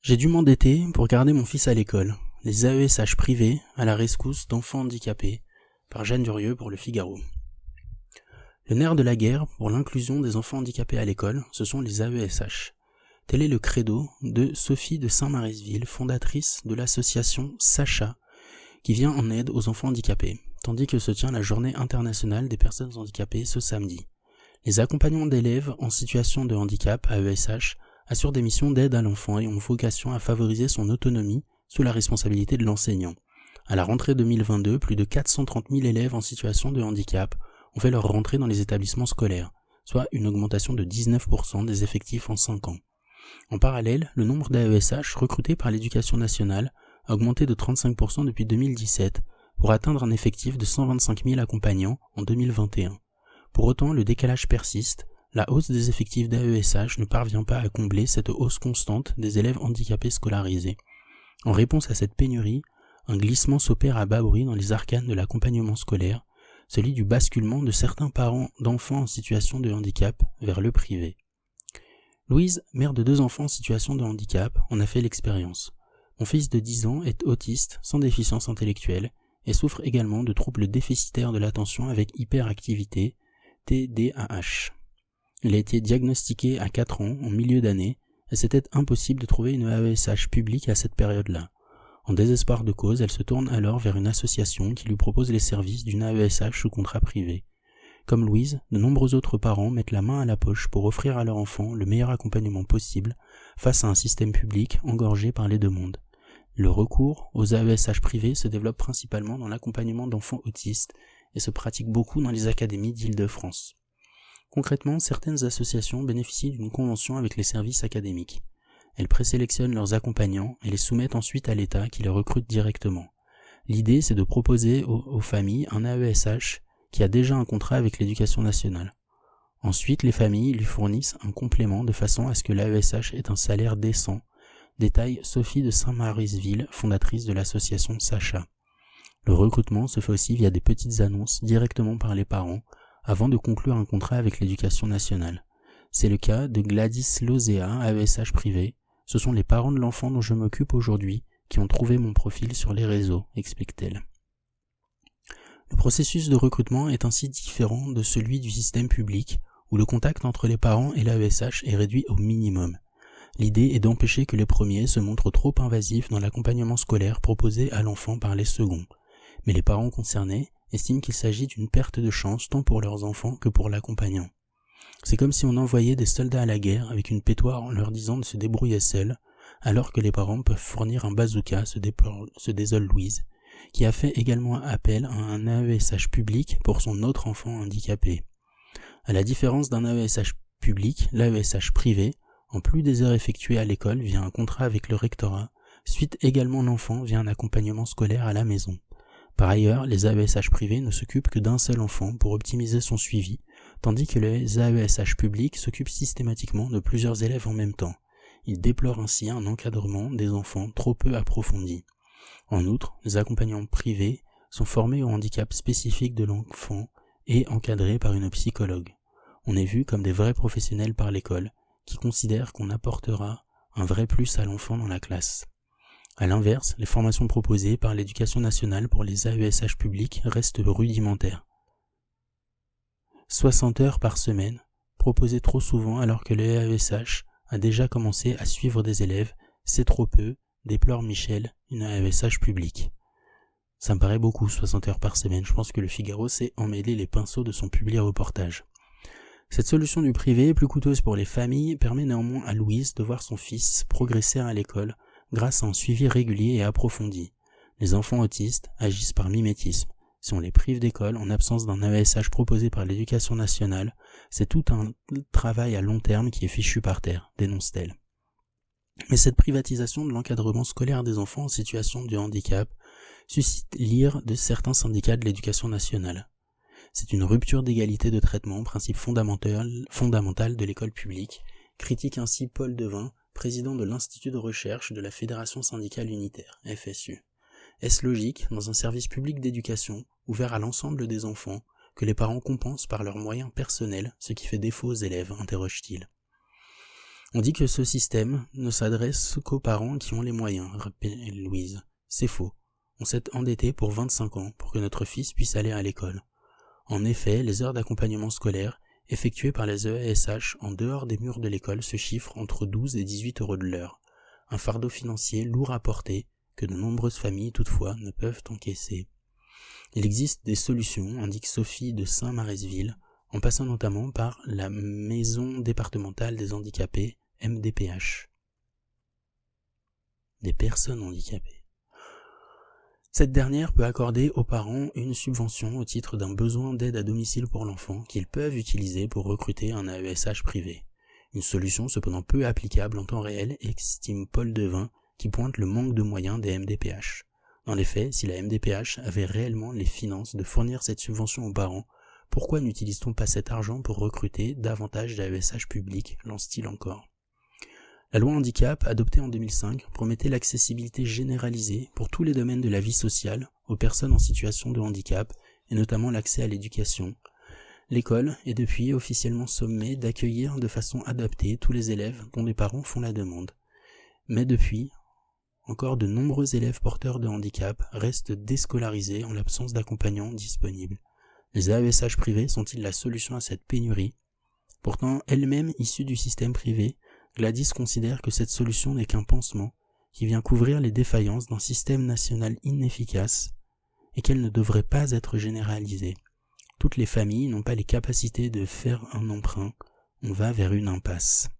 J'ai dû m'endetter pour garder mon fils à l'école. Les AESH privés à la rescousse d'enfants handicapés, par Jeanne Durieux pour Le Figaro. Le nerf de la guerre pour l'inclusion des enfants handicapés à l'école, ce sont les AESH. Tel est le credo de Sophie de Saint-Maryville, fondatrice de l'association Sacha, qui vient en aide aux enfants handicapés, tandis que se tient la Journée internationale des personnes handicapées ce samedi. Les accompagnants d'élèves en situation de handicap, AESH, assurent des missions d'aide à l'enfant et ont vocation à favoriser son autonomie sous la responsabilité de l'enseignant. À la rentrée 2022, plus de 430 000 élèves en situation de handicap ont fait leur rentrée dans les établissements scolaires, soit une augmentation de 19% des effectifs en 5 ans. En parallèle, le nombre d'AESH recrutés par l'Éducation nationale a augmenté de 35% depuis 2017 pour atteindre un effectif de 125 000 accompagnants en 2021. Pour autant, le décalage persiste. La hausse des effectifs d'AESH ne parvient pas à combler cette hausse constante des élèves handicapés scolarisés. En réponse à cette pénurie, un glissement s'opère à bas bruit dans les arcanes de l'accompagnement scolaire, celui du basculement de certains parents d'enfants en situation de handicap vers le privé. Louise, mère de 2 enfants en situation de handicap, en a fait l'expérience. Mon fils de 10 ans est autiste sans déficience intellectuelle et souffre également de troubles déficitaires de l'attention avec hyperactivité, TDAH. Il a été diagnostiqué à 4 ans, en milieu d'année, et c'était impossible de trouver une AESH publique à cette période-là. En désespoir de cause, elle se tourne alors vers une association qui lui propose les services d'une AESH sous contrat privé. Comme Louise, de nombreux autres parents mettent la main à la poche pour offrir à leur enfant le meilleur accompagnement possible face à un système public engorgé par les demandes. Le recours aux AESH privés se développe principalement dans l'accompagnement d'enfants autistes et se pratique beaucoup dans les académies d'Île-de-France. Concrètement, certaines associations bénéficient d'une convention avec les services académiques. Elles présélectionnent leurs accompagnants et les soumettent ensuite à l'État qui les recrute directement. L'idée, c'est de proposer aux familles un AESH qui a déjà un contrat avec l'Éducation nationale. Ensuite, les familles lui fournissent un complément de façon à ce que l'AESH ait un salaire décent, détaille Sophie de Saint-Maryville, fondatrice de l'association Sacha. Le recrutement se fait aussi via des petites annonces directement par les parents, avant de conclure un contrat avec l'Éducation nationale. C'est le cas de Gladys Lozéa, AESH privé. Ce sont les parents de l'enfant dont je m'occupe aujourd'hui qui ont trouvé mon profil sur les réseaux, explique-t-elle. Le processus de recrutement est ainsi différent de celui du système public, où le contact entre les parents et l'AESH est réduit au minimum. L'idée est d'empêcher que les premiers se montrent trop invasifs dans l'accompagnement scolaire proposé à l'enfant par les seconds. Mais les parents concernés estiment qu'il s'agit d'une perte de chance tant pour leurs enfants que pour l'accompagnant. C'est comme si on envoyait des soldats à la guerre avec une pétoire en leur disant de se débrouiller seuls, alors que les parents peuvent fournir un bazooka, se désole Louise, qui a fait également appel à un AESH public pour son autre enfant handicapé. À la différence d'un AESH public, l'AESH privé, en plus des heures effectuées à l'école via un contrat avec le rectorat, suit également l'enfant via un accompagnement scolaire à la maison. Par ailleurs, les AESH privés ne s'occupent que d'un seul enfant pour optimiser son suivi, tandis que les AESH publics s'occupent systématiquement de plusieurs élèves en même temps. Ils déplorent ainsi un encadrement des enfants trop peu approfondi. En outre, les accompagnants privés sont formés au handicap spécifique de l'enfant et encadrés par une psychologue. On est vu comme des vrais professionnels par l'école, qui considèrent qu'on apportera un vrai plus à l'enfant dans la classe. À l'inverse, les formations proposées par l'Éducation nationale pour les AESH publics restent rudimentaires. 60 heures par semaine, proposées trop souvent alors que l'AESH a déjà commencé à suivre des élèves, c'est trop peu, déplore Michel, une AESH publique. Ça me paraît beaucoup, 60 heures par semaine. Je pense que le Figaro sait emmêler les pinceaux de son public reportage. Cette solution du privé, plus coûteuse pour les familles, permet néanmoins à Louise de voir son fils progresser à l'école grâce à un suivi régulier et approfondi. Les enfants autistes agissent par mimétisme. Si on les prive d'école en absence d'un AESH proposé par l'Éducation nationale, c'est tout un travail à long terme qui est fichu par terre, dénonce-t-elle. Mais cette privatisation de l'encadrement scolaire des enfants en situation de handicap suscite l'ire de certains syndicats de l'Éducation nationale. C'est une rupture d'égalité de traitement, principe fondamental de l'école publique, critique ainsi Paul Devin, président de l'Institut de recherche de la Fédération syndicale unitaire, FSU. Est-ce logique, dans un service public d'éducation, ouvert à l'ensemble des enfants, que les parents compensent par leurs moyens personnels ce qui fait défaut aux élèves, interroge-t-il. On dit que ce système ne s'adresse qu'aux parents qui ont les moyens, rappelle Louise. C'est faux. On s'est endetté pour 25 ans pour que notre fils puisse aller à l'école. En effet, les heures d'accompagnement scolaire effectuées par les EASH en dehors des murs de l'école se chiffrent entre 12 et 18 € de l'heure. Un fardeau financier lourd à porter que de nombreuses familles, toutefois, ne peuvent encaisser. Il existe des solutions, indique Sophie de Saint-Maresville, en passant notamment par la Maison départementale des handicapés, MDPH. Des personnes handicapées. Cette dernière peut accorder aux parents une subvention au titre d'un besoin d'aide à domicile pour l'enfant qu'ils peuvent utiliser pour recruter un AESH privé. Une solution cependant peu applicable en temps réel, estime Paul Devin, qui pointe le manque de moyens des MDPH. En effet, si la MDPH avait réellement les finances de fournir cette subvention aux parents, pourquoi n'utilise-t-on pas cet argent pour recruter davantage d'AESH publics, lance-t-il encore. La loi handicap, adoptée en 2005, promettait l'accessibilité généralisée pour tous les domaines de la vie sociale aux personnes en situation de handicap, et notamment l'accès à l'éducation. L'école est depuis officiellement sommée d'accueillir de façon adaptée tous les élèves dont les parents font la demande. Mais depuis, encore de nombreux élèves porteurs de handicap restent déscolarisés en l'absence d'accompagnants disponibles. Les AESH privés sont-ils la solution à cette pénurie? Pourtant, elle-même issue du système privé, Gladys considère que cette solution n'est qu'un pansement qui vient couvrir les défaillances d'un système national inefficace et qu'elle ne devrait pas être généralisée. Toutes les familles n'ont pas les capacités de faire un emprunt, on va vers une impasse.